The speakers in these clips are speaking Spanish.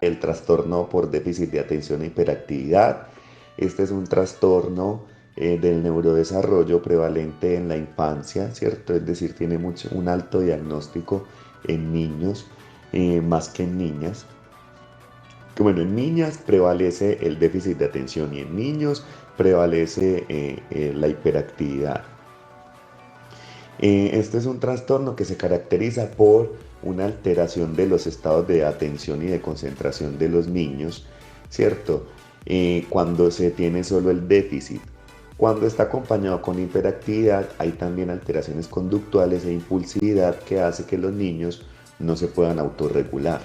el trastorno por déficit de atención e hiperactividad. Este es un trastorno del neurodesarrollo prevalente en la infancia, ¿cierto? Es decir, tiene un alto diagnóstico en niños más que en niñas. Que bueno, en niñas prevalece el déficit de atención y en niños prevalece la hiperactividad. Este es un trastorno que se caracteriza por una alteración de los estados de atención y de concentración de los niños, ¿cierto? Cuando se tiene solo el déficit. Cuando está acompañado con hiperactividad, hay también alteraciones conductuales e impulsividad que hace que los niños no se puedan autorregular.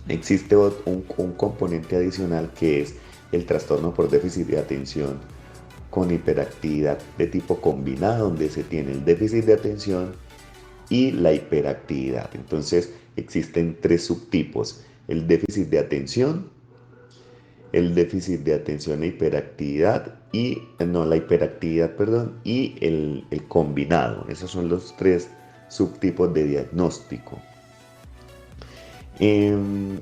Existe un componente adicional que es el trastorno por déficit de atención con hiperactividad de tipo combinado, donde se tiene el déficit de atención y la hiperactividad. Entonces existen tres subtipos: el déficit de atención, el déficit de atención e hiperactividad y, no, la hiperactividad, perdón, y el combinado. Esos son los tres subtipos de diagnóstico. Em,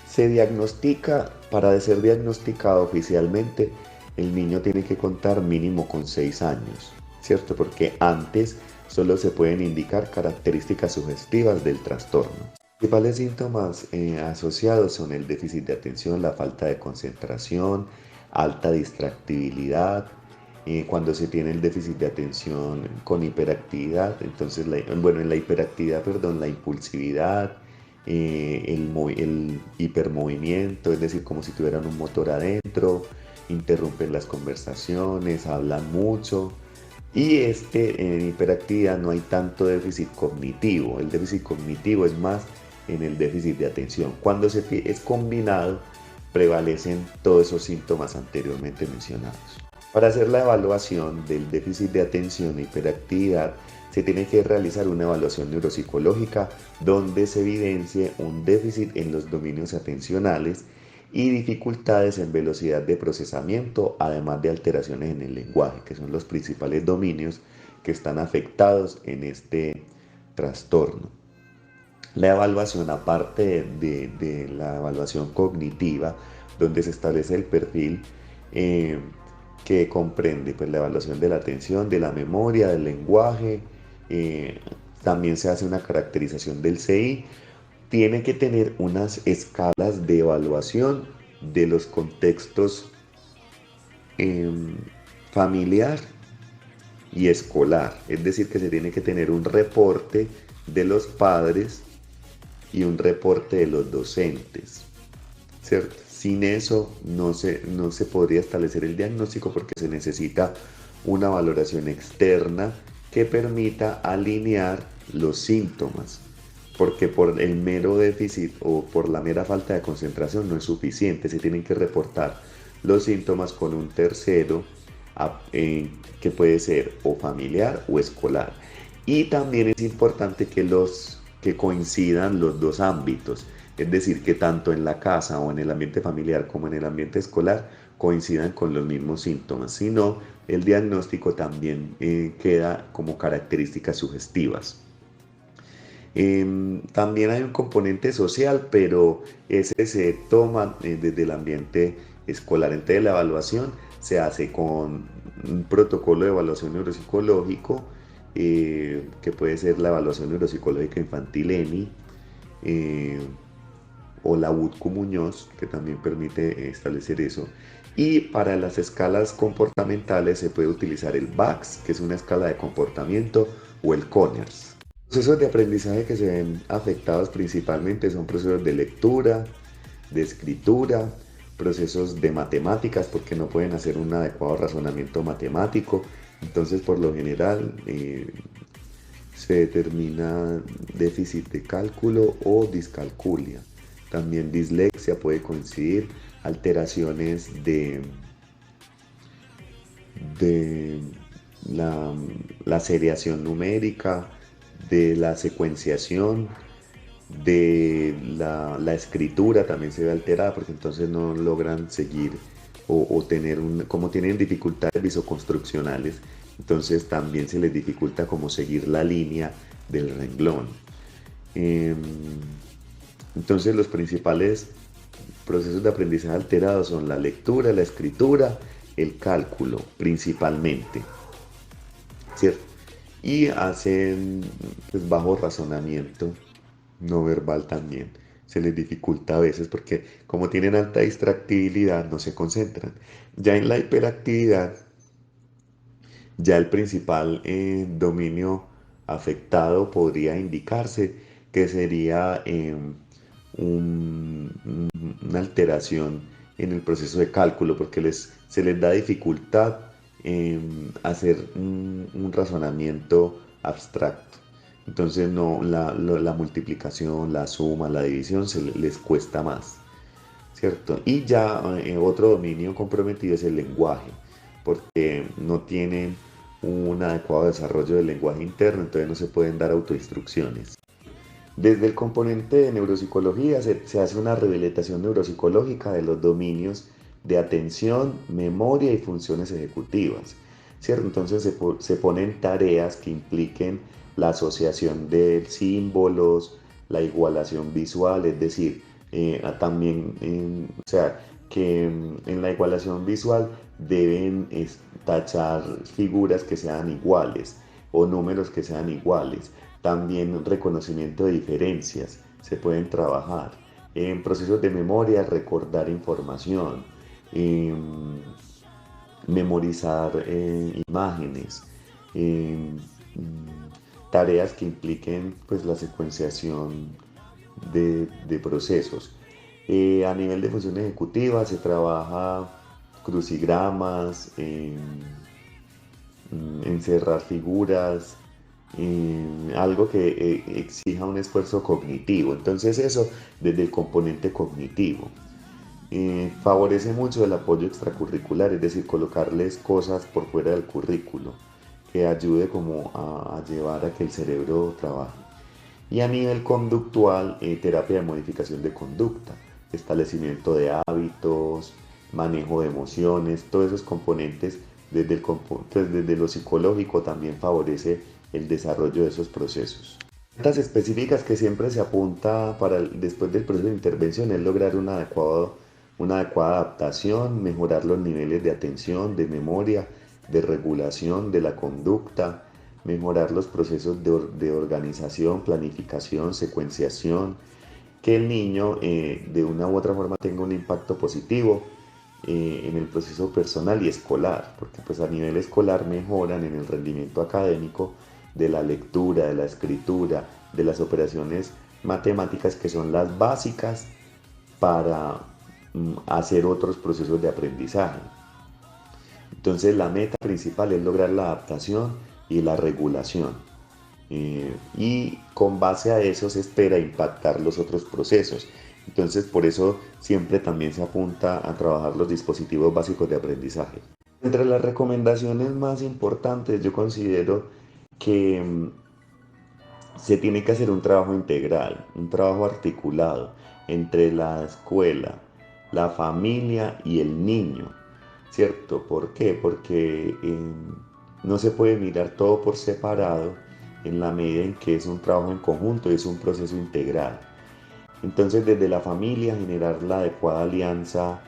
Se diagnostica, para ser diagnosticado oficialmente, el niño tiene que contar mínimo con 6 años, ¿cierto? Porque antes solo se pueden indicar características sugestivas del trastorno. Los principales síntomas asociados son el déficit de atención, la falta de concentración, alta distractibilidad. Cuando se tiene el déficit de atención con hiperactividad, entonces, bueno, en la hiperactividad, perdón, la impulsividad, el hipermovimiento, es decir, como si tuvieran un motor adentro, interrumpen las conversaciones, hablan mucho. Y en hiperactividad no hay tanto déficit cognitivo, el déficit cognitivo es más en el déficit de atención. Cuando es combinado, prevalecen todos esos síntomas anteriormente mencionados. Para hacer la evaluación del déficit de atención e hiperactividad, se tiene que realizar una evaluación neuropsicológica donde se evidencie un déficit en los dominios atencionales y dificultades en velocidad de procesamiento, además de alteraciones en el lenguaje, que son los principales dominios que están afectados en este trastorno. La evaluación, aparte de la evaluación cognitiva, donde se establece el perfil eh, que comprende pues, la evaluación de la atención, de la memoria, del lenguaje, eh, también se hace una caracterización del CI. Tiene que tener unas escalas de evaluación de los contextos eh, familiar y escolar. Es decir, que se tiene que tener un reporte de los padres y un reporte de los docentes, ¿cierto? Sin eso no se podría establecer el diagnóstico porque se necesita una valoración externa que permita alinear los síntomas, porque por el mero déficit o por la mera falta de concentración no es suficiente, se tienen que reportar los síntomas con un tercero que puede ser o familiar o escolar. Y también es importante que coincidan los dos ámbitos, es decir, que tanto en la casa o en el ambiente familiar como en el ambiente escolar coincidan con los mismos síntomas, si no, el diagnóstico también queda como características sugestivas. También hay un componente social, pero ese se toma desde el ambiente escolar. Entonces la evaluación se hace con un protocolo de evaluación neuropsicológico, que puede ser la evaluación neuropsicológica infantil ENI, eh, o la Woodcock Muñoz, que también permite establecer eso. Y para las escalas comportamentales se puede utilizar el BACS, que es una escala de comportamiento, o el Conners. Los procesos de aprendizaje que se ven afectados principalmente son procesos de lectura, de escritura, procesos de matemáticas, porque no pueden hacer un adecuado razonamiento matemático. Entonces, por lo general, se determina déficit de cálculo o discalculia. También dislexia puede coincidir, alteraciones de la seriación numérica, de la secuenciación, de la escritura también se ve alterada porque entonces no logran seguir o tener como tienen dificultades visoconstruccionales, entonces también se les dificulta como seguir la línea del renglón. Entonces los principales procesos de aprendizaje alterados son la lectura, la escritura, el cálculo principalmente, ¿cierto? Y hacen pues, bajo razonamiento no verbal también. Se les dificulta a veces porque como tienen alta distractibilidad no se concentran. Ya en la hiperactividad, ya el principal dominio afectado podría indicarse que sería una alteración en el proceso de cálculo porque se les da dificultad hacer un razonamiento abstracto. Entonces no, la multiplicación, la suma, la división les cuesta más, ¿cierto? Y ya otro dominio comprometido es el lenguaje, porque no tienen un adecuado desarrollo del lenguaje interno, entonces no se pueden dar autoinstrucciones. Desde el componente de neuropsicología se hace una rehabilitación neuropsicológica de los dominios de atención, memoria y funciones ejecutivas, ¿cierto? Entonces se ponen tareas que impliquen la asociación de símbolos, la igualación visual, es decir, también, o sea, que en la igualación visual deben tachar figuras que sean iguales o números que sean iguales. También reconocimiento de diferencias se pueden trabajar. En procesos de memoria, recordar información, memorizar imágenes, tareas que impliquen pues, la secuenciación de procesos. A nivel de función ejecutiva se trabaja crucigramas, encerrar figuras, algo que exija un esfuerzo cognitivo. Entonces eso desde el componente cognitivo. Favorece mucho el apoyo extracurricular, es decir, colocarles cosas por fuera del currículo que ayude como a llevar a que el cerebro trabaje. Y a nivel conductual, terapia de modificación de conducta, establecimiento de hábitos, manejo de emociones, todos esos componentes desde lo psicológico también favorece el desarrollo de esos procesos. Metas específicas que siempre se apunta después del proceso de intervención es lograr una adecuada adaptación, mejorar los niveles de atención, de memoria, de regulación de la conducta, mejorar los procesos de organización, planificación, secuenciación, que el niño de una u otra forma tenga un impacto positivo en el proceso personal y escolar, porque pues a nivel escolar mejoran en el rendimiento académico de la lectura, de la escritura, de las operaciones matemáticas que son las básicas para hacer otros procesos de aprendizaje. Entonces la meta principal es lograr la adaptación y la regulación. Y con base a eso se espera impactar los otros procesos. Entonces por eso siempre también se apunta a trabajar los dispositivos básicos de aprendizaje. Entre las recomendaciones más importantes yo considero que se tiene que hacer un trabajo integral, un trabajo articulado entre la escuela, la familia y el niño, ¿cierto? ¿Por qué? Porque no se puede mirar todo por separado en la medida en que es un trabajo en conjunto y es un proceso integral. Entonces desde la familia generar la adecuada alianza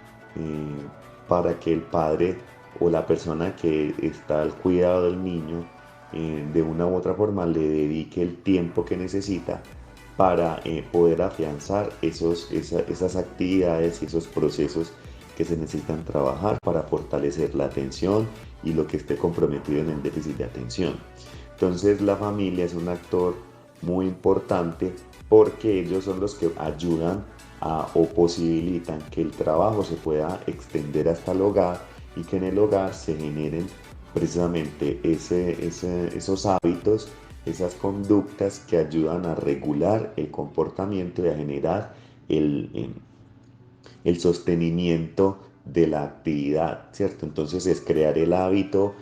para que el padre o la persona que está al cuidado del niño de una u otra forma le dedique el tiempo que necesita para poder afianzar esas actividades y esos procesos que se necesitan trabajar para fortalecer la atención y lo que esté comprometido en el déficit de atención. Entonces la familia es un actor muy importante porque ellos son los que ayudan o posibilitan que el trabajo se pueda extender hasta el hogar y que en el hogar se generen precisamente esos hábitos, esas conductas que ayudan a regular el comportamiento y a generar el sostenimiento de la actividad, ¿cierto? Entonces es crear el hábito,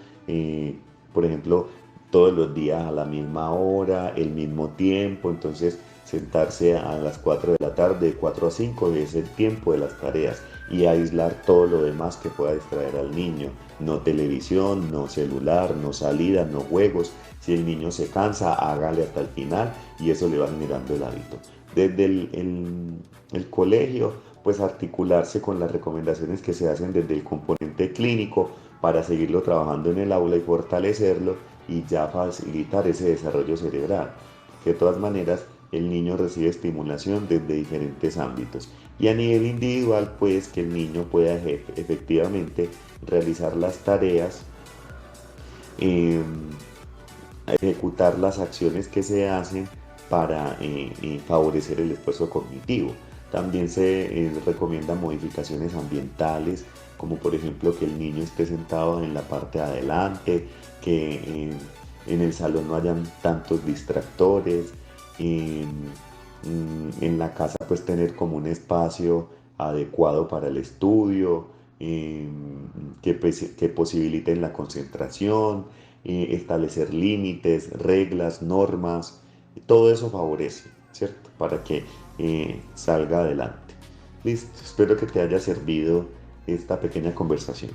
por ejemplo, todos los días a la misma hora, el mismo tiempo, entonces sentarse a las 4 de la tarde, de 4 a 5 es el tiempo de las tareas y aislar todo lo demás que pueda distraer al niño. No televisión, no celular, no salida, no juegos. Si el niño se cansa, hágale hasta el final y eso le va generando el hábito. Desde el colegio, pues articularse con las recomendaciones que se hacen desde el componente clínico para seguirlo trabajando en el aula y fortalecerlo y ya facilitar ese desarrollo cerebral. Que de todas maneras el niño recibe estimulación desde diferentes ámbitos. Y a nivel individual, pues que el niño pueda efectivamente realizar las tareas, eh, ejecutar las acciones que se hacen para favorecer el esfuerzo cognitivo. También se recomiendan modificaciones ambientales, como por ejemplo que el niño esté sentado en la parte de adelante, que en el salón no hayan tantos distractores, en la casa pues tener como un espacio adecuado para el estudio, que posibiliten la concentración, establecer límites, reglas, normas, todo eso favorece, ¿cierto? Para que salga adelante. Listo, espero que te haya servido esta pequeña conversación.